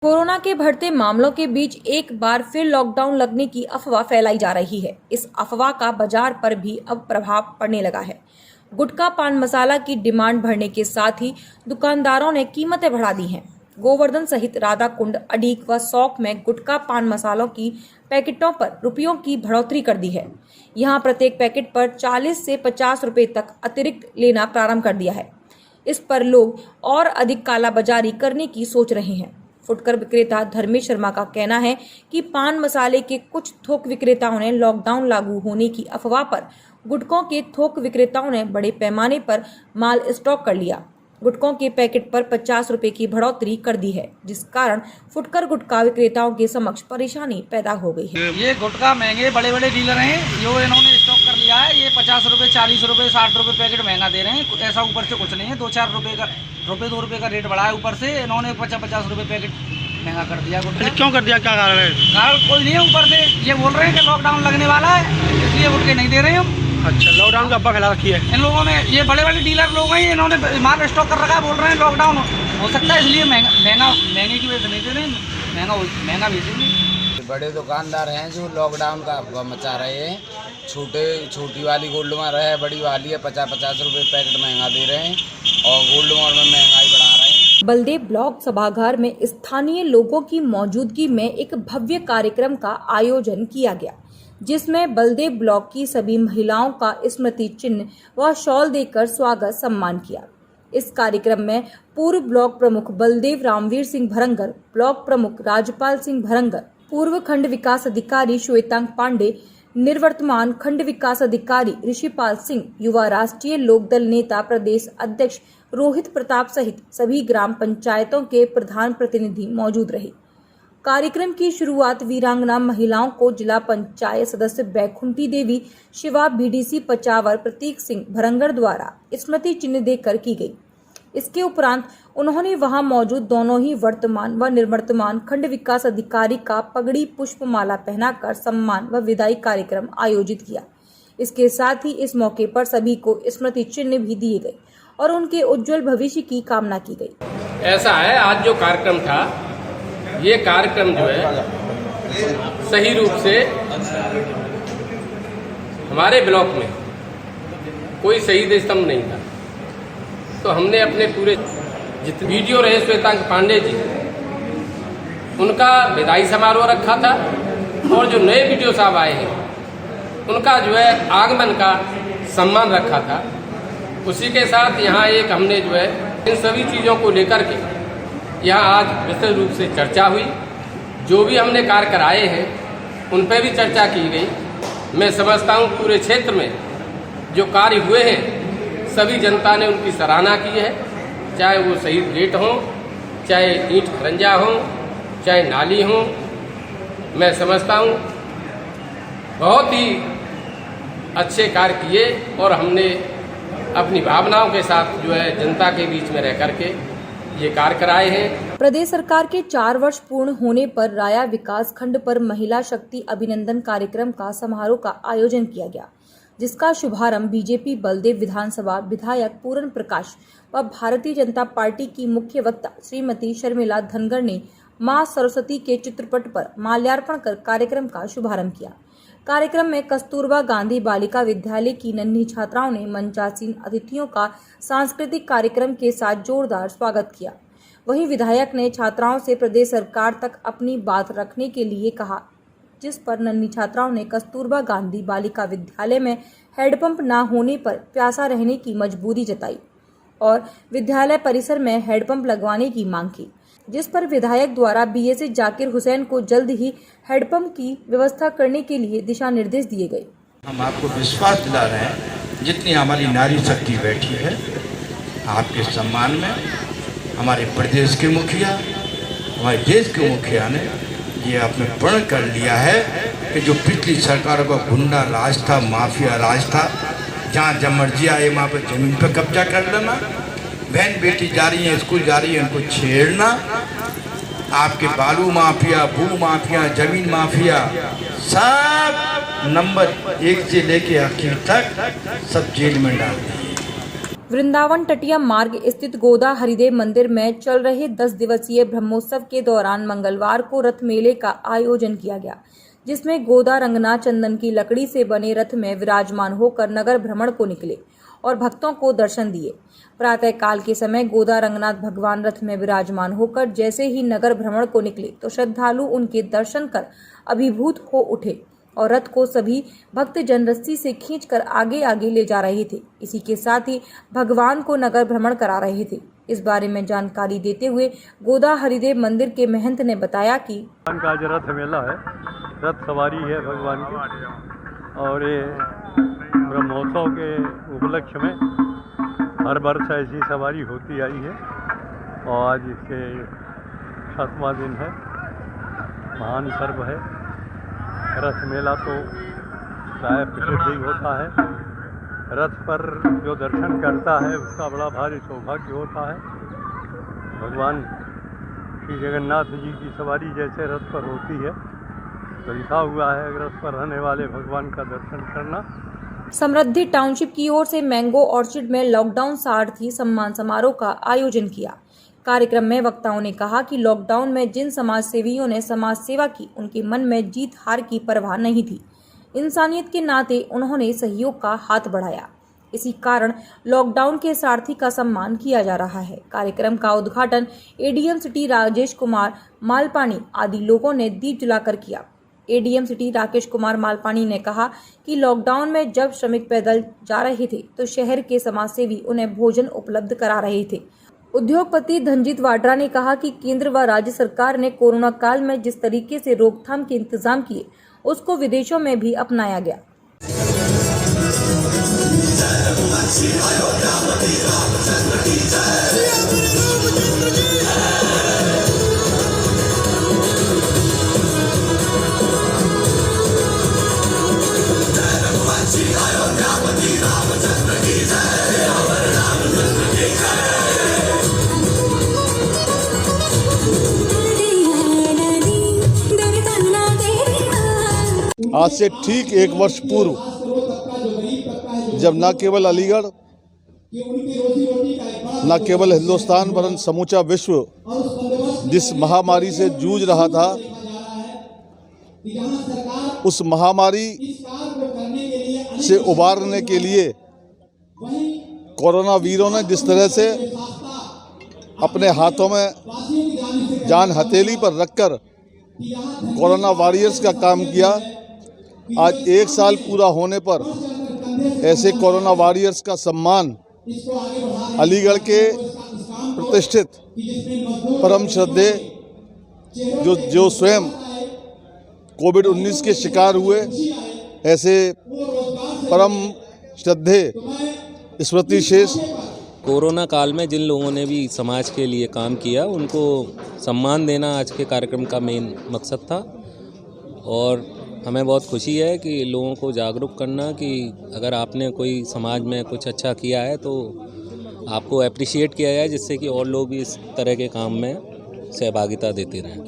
Corona के बढ़ते मामलों के बीच एक बार फिर लॉकडाउन लगने की अफवाह फैलाई जा रही है। इस अफवाह का बाजार पर भी अब प्रभाव पड़ने लगा है। गुटखा पान मसाला की डिमांड बढ़ने के साथ ही दुकानदारों ने कीमतें बढ़ा दी हैं। गोवर्धन सहित राधा कुंड, अडीक व सौक में गुटखा पान मसालों की पैकेटों पर रुपयों की बढ़ोतरी कर दी है। यहाँ प्रत्येक पैकेट पर 40 से 50 रुपए तक अतिरिक्त लेना प्रारंभ कर दिया है। इस पर लोग और अधिक कालाबाजारी करने की सोच रहे हैं। फुटकर विक्रेता धर्मेश शर्मा का कहना है कि पान मसाले के कुछ थोक विक्रेताओं ने लॉकडाउन लागू होने की अफवाह पर गुटखों के थोक विक्रेताओं ने बड़े पैमाने पर माल स्टॉक कर लिया। गुटखों के पैकेट पर 50 रुपए की बढ़ोतरी कर दी है, जिस कारण फुटकर गुटखा विक्रेताओं के समक्ष परेशानी पैदा हो गई है। ये गुटखा महंगे बड़े बड़े डीलर हैं, जो इन्होंने स्टॉक कर लिया है। ये 50 रुपए, 40 रुपए, 60 रुपए पैकेट महंगा दे रहे हैं। ऐसा ऊपर से कुछ नहीं है। 2-4 रुपए का 2 रुपए का रेट बढ़ा है। ऊपर से इन्होंने 50 रुपए पैकेट महंगा कर दिया। गुटखा क्यों कर दिया, क्या कारण है? कारण कोई नहीं है। ऊपर से ये बोल रहे हैं कि लॉकडाउन लगने वाला है, इसलिए गुटखे नहीं दे रहे हैं हम। अच्छा, लॉकडाउन का अब्बा फैला रखी है इन लोगों ने। ये बड़े बड़े डीलर लोग हैं, इन्होंने माल स्टॉक कर रखा है। बोल रहे हैं लॉकडाउन हो सकता है, इसलिए महंगे की वजह से नहीं दे रहे हैं। महंगा बेचेंगे। बड़े दुकानदार हैं जो लॉकडाउन का अफवाह मचा रहे हैं। छोटी वाली गोल्ड मार है, बड़ी वाली है 50 रुपए पैकेट महंगा दे रहे हैं और गोल्ड मार में महंगाई बढ़ा रहे हैं। बलदेव ब्लॉक सभागार में स्थानीय लोगों की मौजूदगी में एक भव्य कार्यक्रम का आयोजन किया गया, जिसमें बलदेव ब्लॉक की सभी महिलाओं का स्मृति चिन्ह व शॉल देकर स्वागत सम्मान किया। इस कार्यक्रम में पूर्व ब्लॉक प्रमुख बलदेव रामवीर सिंह भरंगर, ब्लॉक प्रमुख राजपाल सिंह भरंगर, पूर्व खंड विकास अधिकारी श्वेतांग पांडे, निर्वर्तमान खंड विकास अधिकारी ऋषिपाल सिंह, युवा राष्ट्रीय लोकदल नेता प्रदेश अध्यक्ष रोहित प्रताप सहित सभी ग्राम पंचायतों के प्रधान प्रतिनिधि मौजूद रहे। कार्यक्रम की शुरुआत वीरांगना महिलाओं को जिला पंचायत सदस्य बैकुंठी देवी, शिवा बीडीसी पचावर प्रतीक सिंह भरंगर द्वारा स्मृति चिन्ह देकर की गई। इसके उपरांत उन्होंने वहां मौजूद दोनों ही वर्तमान व निर्वर्तमान खंड विकास अधिकारी का पगड़ी पुष्पमाला पहनाकर सम्मान व विदाई कार्यक्रम आयोजित किया। इसके साथ ही इस मौके पर सभी को स्मृति चिन्ह भी दिए गए और उनके उज्जवल भविष्य की कामना की गई। ऐसा है, आज जो कार्यक्रम था, ये कार्यक्रम जो है सही रूप से हमारे ब्लॉक में कोई शहीद स्तंभ नहीं था, तो हमने अपने पूरे जितने वीडियो रहे श्वेतांग पांडे जी, उनका विदाई समारोह रखा था और जो नए वीडियो साहब आए हैं उनका जो है आगमन का सम्मान रखा था। उसी के साथ यहाँ एक हमने जो है इन सभी चीज़ों को लेकर के यहाँ आज विस्तृत रूप से चर्चा हुई। जो भी हमने कार्य कराए हैं उन पर भी चर्चा की गई। मैं समझता हूँ पूरे क्षेत्र में जो कार्य हुए हैं सभी जनता ने उनकी सराहना की है, चाहे वो शहीद गेट हों, चाहे ईंट खरंजा हों, चाहे नाली हों। मैं समझता हूँ बहुत ही अच्छे कार्य किए और हमने अपनी भावनाओं के साथ जो है जनता के बीच में रह करके ये कार्य कराए हैं। प्रदेश सरकार के 4 वर्ष पूर्ण होने पर राया विकास खंड पर महिला शक्ति अभिनंदन कार्यक्रम का समारोह का आयोजन किया गया, जिसका शुभारंभ बीजेपी बलदेव विधानसभा विधायक पूरन प्रकाश व भारतीय जनता पार्टी की मुख्य वक्ता श्रीमती शर्मिला धनगर ने मां सरस्वती के चित्रपट पर माल्यार्पण कर कार्यक्रम का शुभारंभ किया। कार्यक्रम में कस्तूरबा गांधी बालिका विद्यालय की नन्ही छात्राओं ने मंचासीन अतिथियों का सांस्कृतिक कार्यक्रम के साथ जोरदार स्वागत किया। वहीं विधायक ने छात्राओं से प्रदेश सरकार तक अपनी बात रखने के लिए कहा, जिस पर नन्ही छात्राओं ने कस्तूरबा गांधी बालिका विद्यालय में हैंडपंप न होने पर प्यासा रहने की मजबूरी जताई और विद्यालय परिसर में हैंडपंप लगवाने की मांग की, जिस पर विधायक द्वारा बीएसए जाकिर हुसैन को जल्द ही हैंडपंप की व्यवस्था करने के लिए दिशा निर्देश दिए गए। हम आपको विश्वास दिला रहे हैं, जितनी हमारी नारी शक्ति बैठी है आपके सम्मान में, हमारे प्रदेश के मुखिया, हमारे देश के मुखिया ने ये आपने प्रण कर लिया है कि जो पिछली सरकारों का गुंडा राज था, माफिया राज था, जहाँ जब मर्जी आए वहाँ पर जमीन पर कब्जा कर लेना, बहन बेटी जा रही है, स्कूल जा रही है, उनको छेड़ना, आपके बालू माफिया, भू माफिया, जमीन माफिया, सब नंबर 1 से लेके आखिर तक सब जेल में डाल दिए। वृंदावन टटिया मार्ग स्थित गोदा हरिदेव मंदिर में चल रहे 10 दिवसीय ब्रह्मोत्सव के दौरान मंगलवार को रथ मेले का आयोजन किया गया, जिसमें गोदा रंगना चंदन की लकड़ी से बने रथ में विराजमान होकर नगर भ्रमण को निकले और भक्तों को दर्शन दिए। प्रातः काल के समय गोदा रंगनाथ भगवान रथ में विराजमान होकर जैसे ही नगर भ्रमण को निकले तो श्रद्धालु उनके दर्शन कर अभिभूत हो उठे और रथ को सभी भक्त जन रस्सी से खींचकर आगे आगे ले जा रहे थे। इसी के साथ ही भगवान को नगर भ्रमण करा रहे थे। इस बारे में जानकारी देते हुए गोदा हरिदेव मंदिर के महंत ने बताया कि भगवान का आज रथ मेला है, रथ सवारी है भगवान की, और ये ब्रह्मोत्सव के उपलक्ष्य में हर वर्ष ऐसी सवारी होती आई है और आज इसके 7वां दिन है। महान पर्व है रथ मेला, तो प्राय प्रसिद्ध ही होता है। रथ पर जो दर्शन करता है उसका बड़ा भारी सौभाग्य होता है। भगवान श्री जगन्नाथ जी की सवारी जैसे रथ पर होती है तो लिखा हुआ है रथ पर रहने वाले भगवान का दर्शन करना। समृद्धि टाउनशिप की ओर से मैंगो ऑर्चिड में लॉकडाउन सारथी सम्मान समारोह का आयोजन किया। कार्यक्रम में वक्ताओं ने कहा कि लॉकडाउन में जिन समाज सेवियों ने समाज सेवा की, उनके मन में जीत हार की परवाह नहीं थी। इंसानियत के नाते उन्होंने सहयोग का हाथ बढ़ाया। इसी कारण लॉकडाउन के सारथी का सम्मान किया जा रहा है। कार्यक्रम का उद्घाटन एडीएम सिटी राजेश कुमार मालपानी आदि लोगों ने दीप जलाकर किया। एडीएम सिटी राकेश कुमार मालपानी ने कहा कि लॉकडाउन में जब श्रमिक पैदल जा रहे थे तो शहर के समाजसेवी उन्हें भोजन उपलब्ध करा रहे थे। उद्योगपति धनजीत वाड्रा ने कहा कि केंद्र व राज्य सरकार ने कोरोना काल में जिस तरीके से रोकथाम के इंतजाम किए, उसको विदेशों में भी अपनाया गया। आज से ठीक 1 वर्ष पूर्व जब न केवल अलीगढ़, न केवल हिंदुस्तान वरन समूचा विश्व जिस महामारी से जूझ रहा था, उस महामारी से उबारने के लिए कोरोना वीरों ने जिस तरह से अपने हाथों में जान हथेली पर रखकर कोरोना वॉरियर्स का काम किया, आज 1 साल पूरा होने पर ऐसे कोरोना वॉरियर्स का सम्मान अलीगढ़ के प्रतिष्ठित परम श्रद्धेय जो स्वयं कोविड-19 के शिकार हुए, ऐसे परम श्रद्धेय स्मृति शेष कोरोना काल में जिन लोगों ने भी समाज के लिए काम किया उनको सम्मान देना आज के कार्यक्रम का मेन मकसद था। और हमें बहुत खुशी है कि लोगों को जागरूक करना कि अगर आपने कोई समाज में कुछ अच्छा किया है तो आपको अप्रिशिएट किया जाए, जिससे कि और लोग भी इस तरह के काम में सहभागिता देते रहें।